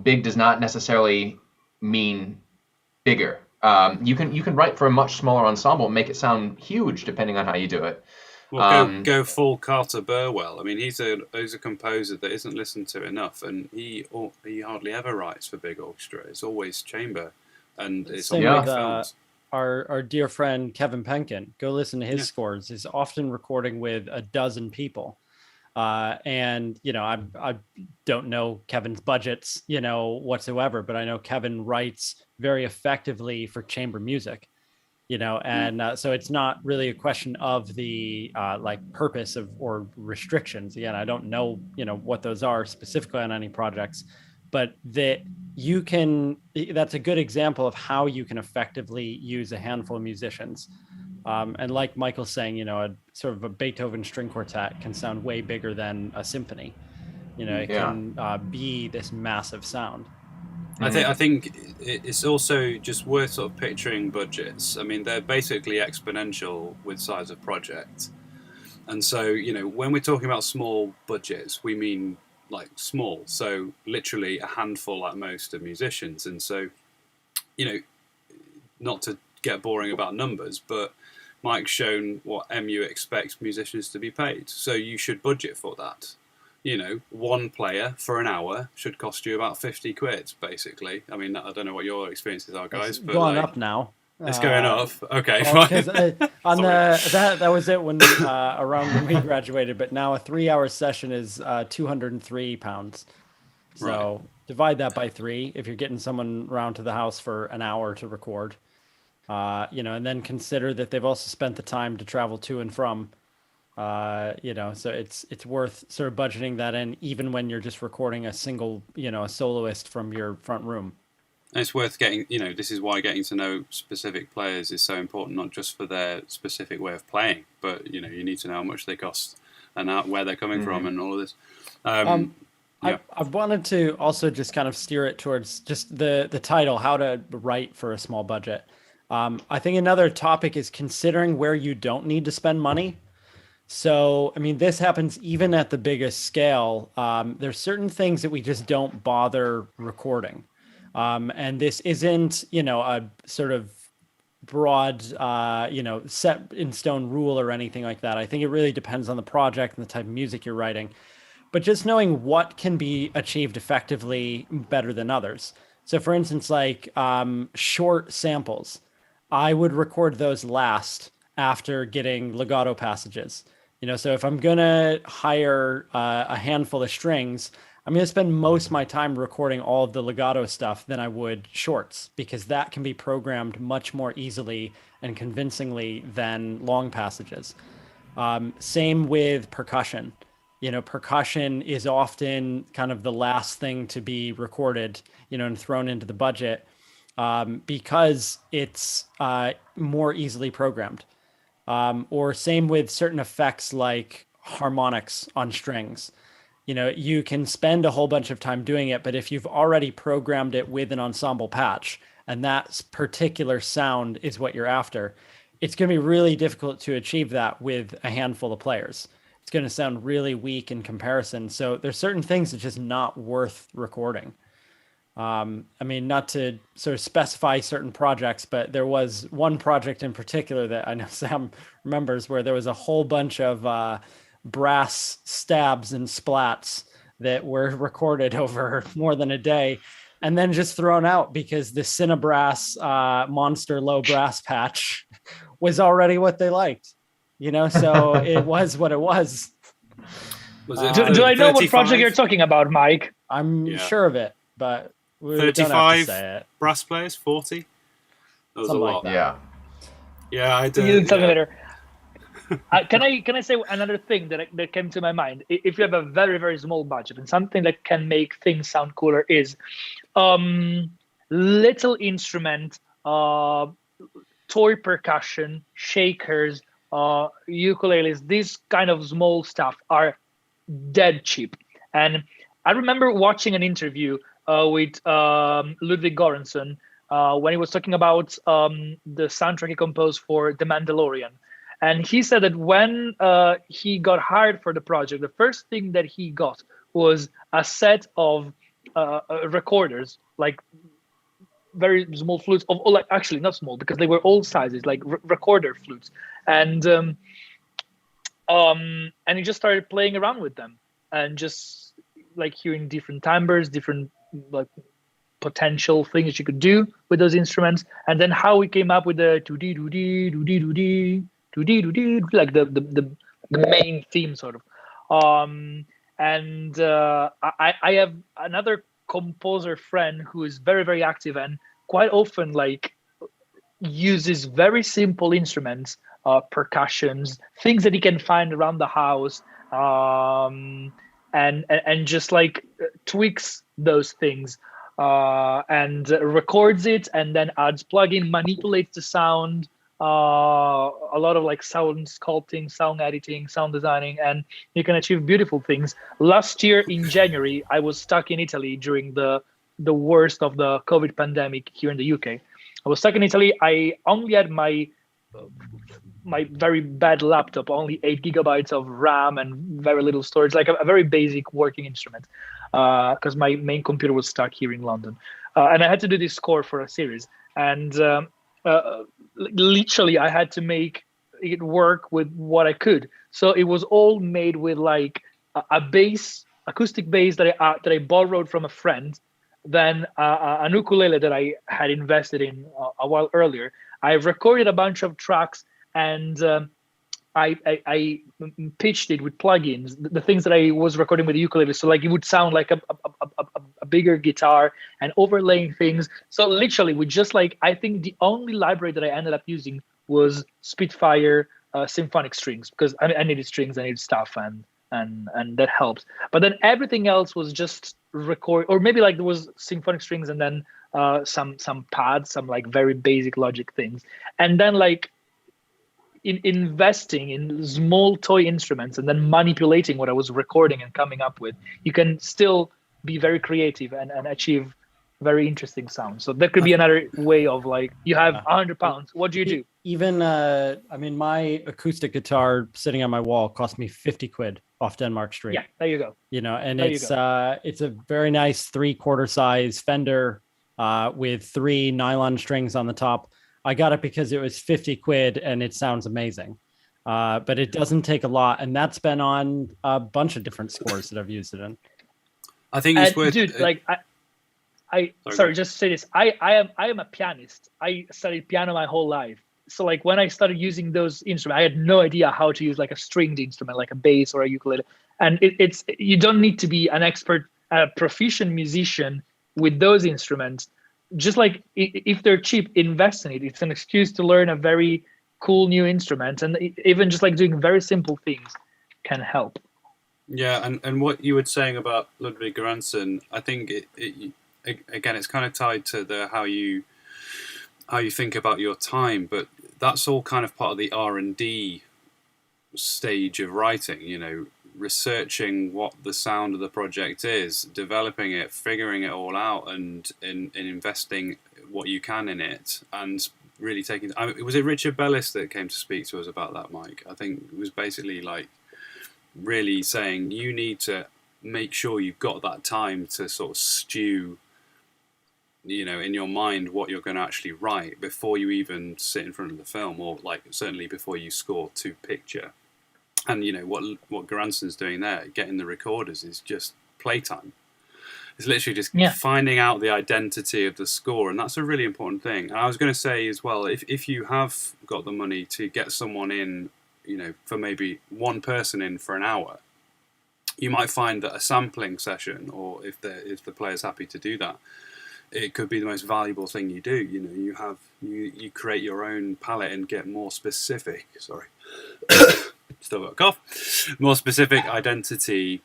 big does not necessarily mean bigger. You can write for a much smaller ensemble and make it sound huge depending on how you do it. Well, go full Carter Burwell. I mean, he's a composer that isn't listened to enough, and he hardly ever writes for big orchestra. It's always chamber, and it's all big films. Our dear friend Kevin Penkin, go listen to his scores. He's often recording with a dozen people, and I don't know Kevin's budgets, whatsoever, but I know Kevin writes very effectively for chamber music. And so it's not really a question of the purpose or restrictions. Again, I don't know, what those are specifically on any projects, but that that's a good example of how you can effectively use a handful of musicians. And like Michael's saying, a sort of a Beethoven string quartet can sound way bigger than a symphony. It can be this massive sound. I think it's also just worth sort of picturing budgets. I mean, they're basically exponential with size of project. And so, when we're talking about small budgets, we mean like small. So literally a handful at most of musicians. And so, not to get boring about numbers, but Mike's shown what MU expects musicians to be paid. So you should budget for that. One player for an hour should cost you about 50 quid, basically. I mean, I don't know what your experiences are, guys. It's going up now. It's going up. Okay, fine. That was it when around when we graduated. But now a 3-hour session is £203. So divide that by 3 if you're getting someone around to the house for an hour to record. And then consider that they've also spent the time to travel to and from. So it's worth sort of budgeting that in, even when you're just recording a single, a soloist from your front room. And it's worth getting, this is why getting to know specific players is so important, not just for their specific way of playing, but, you need to know how much they cost and where they're coming from and all of this. I wanted to also just kind of steer it towards just the title, how to write for a small budget. I think another topic is considering where you don't need to spend money. So, I mean, this happens even at the biggest scale. There's certain things that we just don't bother recording. And this isn't, a sort of broad, set in stone rule or anything like that. I think it really depends on the project and the type of music you're writing. But just knowing what can be achieved effectively better than others. So, for instance, like short samples, I would record those last after getting legato passages. So if I'm going to hire a handful of strings, I'm going to spend most of my time recording all of the legato stuff than I would shorts, because that can be programmed much more easily and convincingly than long passages. Same with percussion. Percussion is often kind of the last thing to be recorded, and thrown into the budget because it's more easily programmed. Or same with certain effects like harmonics on strings. You can spend a whole bunch of time doing it, but if you've already programmed it with an ensemble patch and that particular sound is what you're after, it's going to be really difficult to achieve that with a handful of players. It's going to sound really weak in comparison. So there's certain things that's just not worth recording. I mean, not to sort of specify certain projects, but there was one project in particular that I know Sam remembers where there was a whole bunch of brass stabs and splats that were recorded over more than a day and then just thrown out because the Cinebrass monster low brass patch was already what they liked, so it was what it was. Was it Do I know what 35? project you're talking about, Mike? I'm sure of it, but we don't have to 35 say it. brass players, 40. That was Something a like lot. that. Yeah. Yeah, I You did. can tell me Yeah. later. Can I say another thing that came to my mind? If you have a very, very small budget and something that can make things sound cooler is little instrument, toy percussion, shakers, ukuleles. These kind of small stuff are dead cheap. And I remember watching an interview with Ludwig Göransson when he was talking about the soundtrack he composed for The Mandalorian. And he said that when he got hired for the project, the first thing that he got was a set of recorders, like very small flutes, like actually not small because they were all sizes, like recorder flutes, and he just started playing around with them and just like hearing different timbres, different like potential things you could do with those instruments, and then how we came up with the doo-dee doo-dee doo-dee doo-dee doo-dee doo-dee, like the main theme sort of. I have another composer friend who is very, very active and quite often like uses very simple instruments, percussions, things that he can find around the house, and just like tweaks those things and records it, and then adds plugin, manipulates the sound, a lot of like sound sculpting, sound editing, sound designing, and you can achieve beautiful things. Last year in January, I was stuck in Italy during the worst of the COVID pandemic here in the UK. I was stuck in Italy. I only had my very bad laptop, only 8 gigabytes of RAM and very little storage, like a very basic working instrument, because my main computer was stuck here in London. And I had to do this score for a series. And literally, I had to make it work with what I could. So it was all made with like a bass, acoustic bass that I borrowed from a friend, then an ukulele that I had invested in a while earlier. I recorded a bunch of tracks, and I pitched it with plugins, the things that I was recording with the ukulele. So like it would sound like a bigger guitar, and overlaying things. So literally with just like, I think the only library that I ended up using was Spitfire symphonic strings, because I needed strings, I needed stuff, and that helps. But then everything else was just record, or maybe like there was symphonic strings and then some pads, some like very basic Logic things, and then like investing in small toy instruments and then manipulating what I was recording and coming up with, you can still be very creative and achieve very interesting sounds. So that could be another way of like, you have £100. What do you do? Even I mean, my acoustic guitar sitting on my wall cost me 50 quid off Denmark Street. Yeah, there you go. You know, and There it's a very nice 3/4 size Fender with 3 nylon strings on the top. I got it because it was 50 quid and it sounds amazing. But it doesn't take a lot, and that's been on a bunch of different scores that I've used it in. I think it's worth. Dude, like sorry, just to say this. I am a pianist. I studied piano my whole life. So like when I started using those instruments, I had no idea how to use like a stringed instrument, like a bass or a ukulele. And it's you don't need to be an expert, a proficient musician with those instruments. Just like if they're cheap, invest in it. It's an excuse to learn a very cool new instrument, and even just like doing very simple things can help. Yeah, and what you were saying about Ludwig Göransson, I think again, it's kind of tied to how you think about your time, but that's all kind of part of the R&D stage of writing, you know, researching what the sound of the project is, developing it, figuring it all out, and investing what you can in it, and really taking... was it Richard Bellis that came to speak to us about that, Mike? I think it was basically like really saying you need to make sure you've got that time to sort of stew, you know, in your mind what you're going to actually write before you even sit in front of the film, or like certainly before you score to picture. And you know what Göransson's doing there, getting the recorders, is just playtime. It's literally just finding out the identity of the score, and that's a really important thing. And I was going to say as well, if you have got the money to get someone in, you know, for maybe one person in for an hour, you might find that a sampling session, or if the player's happy to do that, it could be the most valuable thing you do. You know, you create your own palette and get more specific. Sorry, still got a cough. More specific identity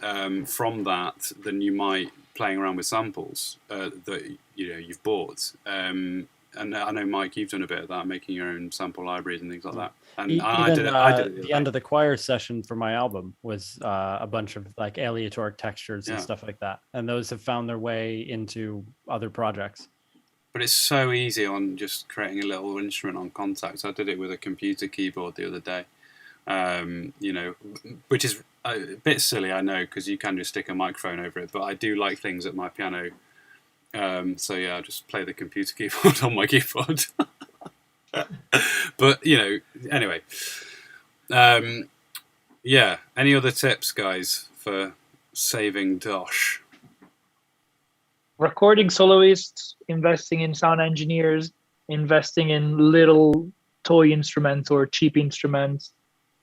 from that than you might playing around with samples that you've bought. And I know, Mike, you've done a bit of that, making your own sample libraries and things like that. And I did it. The end of the choir session for my album was a bunch of like aleatoric textures and stuff like that, and those have found their way into other projects. But it's so easy on just creating a little instrument on Contacts. I did it with a computer keyboard the other day. Which is a bit silly, I know, because you can just stick a microphone over it. But I do like things at my piano. So yeah, I just play the computer keyboard on my keyboard. But anyway, Any other tips, guys, for saving dosh? Recording soloists, investing in sound engineers, investing in little toy instruments or cheap instruments.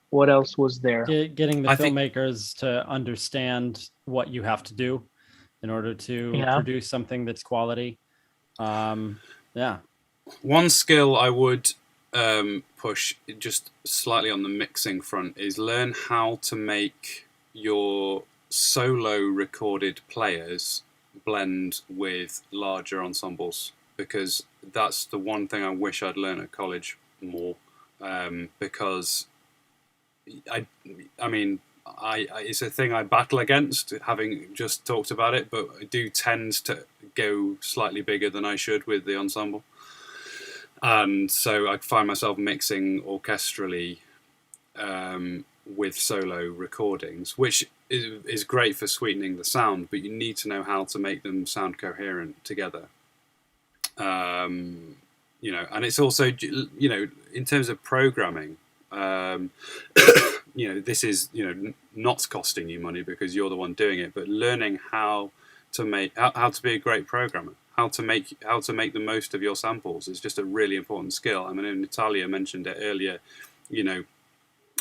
What else was there? Getting the filmmakers to understand what you have to do in order to produce something that's quality. One skill I would push just slightly on the mixing front is learn how to make your solo recorded players blend with larger ensembles, because that's the one thing I wish I'd learned at college more, because I mean, it's a thing I battle against, having just talked about it, but I do tend to go slightly bigger than I should with the ensemble. And so I find myself mixing orchestrally with solo recordings, which is great for sweetening the sound, but you need to know how to make them sound coherent together. And it's also, in terms of programming, this is, not costing you money because you're the one doing it, but learning how to be a great programmer, how to make the most of your samples is just a really important skill. I mean, Natalia mentioned it earlier,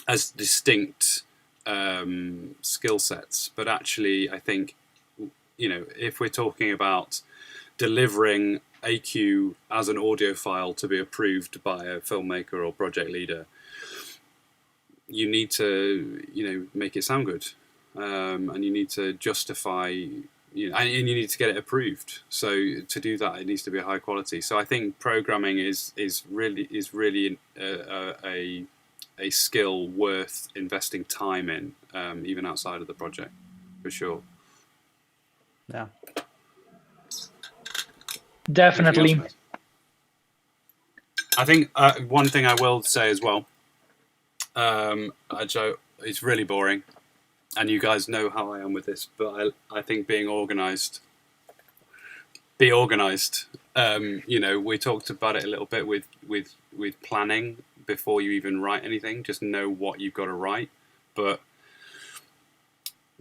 as distinct skill sets, but actually I think, if we're talking about delivering AQ as an audio file to be approved by a filmmaker or project leader, you need to, make it sound good, and you need to justify, and you need to get it approved. So to do that, it needs to be high quality. So I think programming is really a skill worth investing time in, even outside of the project, for sure. Yeah, definitely. I think one thing I will say as well, Joe, it's really boring, and you guys know how I am with this, but I think be organized. We talked about it a little bit with planning before you even write anything. Just know what you've got to write, but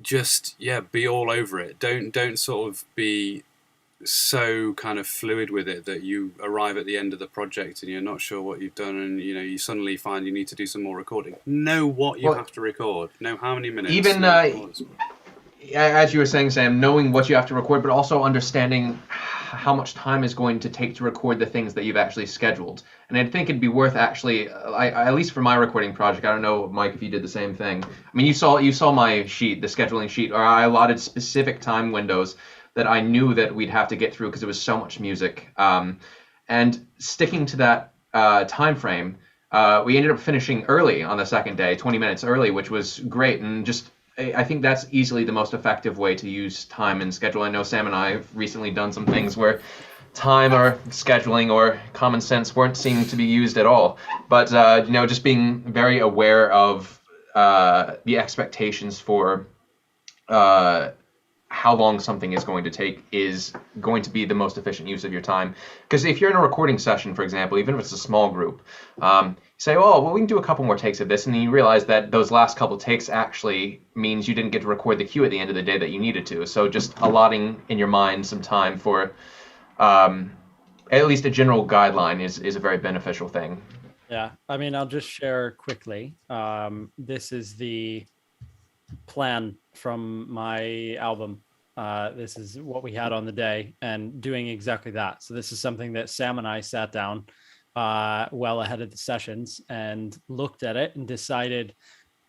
just be all over it. Don't sort of be so kind of fluid with it that you arrive at the end of the project and you're not sure what you've done, and you suddenly find you need to do some more recording. Know what you have to record. Know how many minutes. Even as you were saying, Sam, knowing what you have to record, but also understanding how much time is going to take to record the things that you've actually scheduled. And I think it'd be worth actually, at least for my recording project, I don't know, Mike, if you did the same thing. I mean, you saw my sheet, the scheduling sheet, or I allotted specific time windows that I knew that we'd have to get through because it was so much music. And sticking to that time frame, we ended up finishing early on the second day, 20 minutes early, which was great. And I think that's easily the most effective way to use time and schedule. I know Sam and I have recently done some things where time or scheduling or common sense weren't seeming to be used at all. But, just being very aware of the expectations for how long something is going to take is going to be the most efficient use of your time. Because if you're in a recording session, for example, even if it's a small group, say, we can do a couple more takes of this, and then you realize that those last couple takes actually means you didn't get to record the cue at the end of the day that you needed to. So just allotting in your mind some time for at least a general guideline is a very beneficial thing. Yeah, I mean, I'll just share quickly. This is plan from my album. This is what we had on the day, and doing exactly that. So this is something that Sam and I sat down well ahead of the sessions and looked at it and decided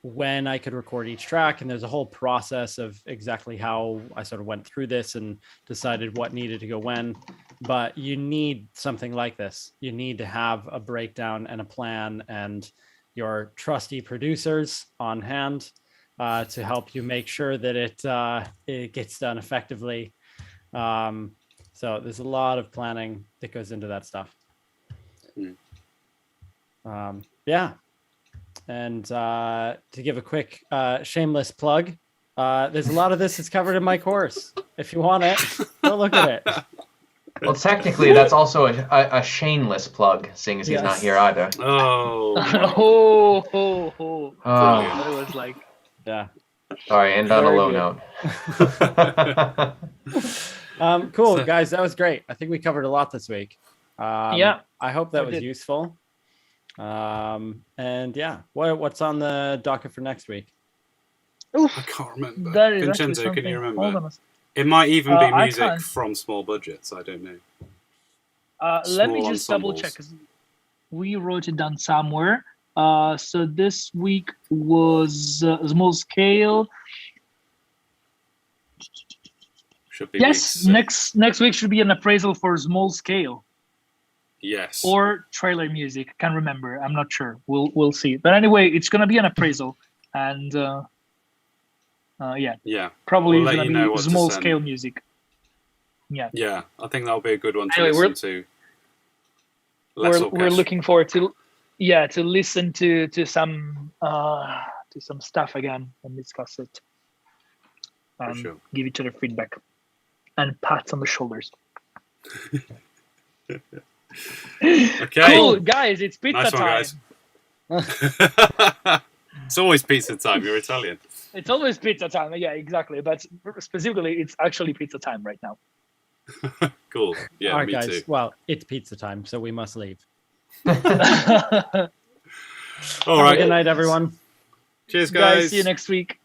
when I could record each track. And there's a whole process of exactly how I sort of went through this and decided what needed to go when. But you need something like this. You need to have a breakdown and a plan and your trusty producers on hand to help you make sure that it gets done effectively. So there's a lot of planning that goes into that stuff. Yeah. And to give a quick shameless plug, there's a lot of this that's covered in my course. If you want it, go look at it. Well, technically, that's also a shameless plug, seeing as he's not here either. Oh. That was like, yeah. Sorry, and on a low note. Cool, guys. That was great. I think we covered a lot this week. yeah. I hope that was useful. And yeah, what's on the docket for next week? I can't remember. That is Vincenzo, actually can you something. remember? Hold on. It might even be I music can't. from small budgets. I don't know. Let me Small just double ensembles. check, 'cause we wrote it down somewhere. So this week was small scale. Should be Yes, weeks, next week should be an appraisal for small scale yes. or trailer music. Can't remember. I'm not sure. We'll see. But anyway, it's gonna be an appraisal, and Yeah. probably We'll it's let gonna you know be what to small send. scale music. Yeah. Yeah, I think that'll be a good one to Anyway, listen to. Less We're orchestral. looking forward to listen to some stuff again and discuss it. For sure. Give each other feedback and pats on the shoulders. Okay. Cool, guys, it's pizza Nice one, time. guys. It's always pizza time. You're Italian. It's always pizza time. Yeah, exactly. But specifically, it's actually pizza time right now. Cool. Yeah, All right, me guys. too. Well, it's pizza time, so we must leave. All Have a right. good night, everyone. Cheers, Guys, guys. see you next week.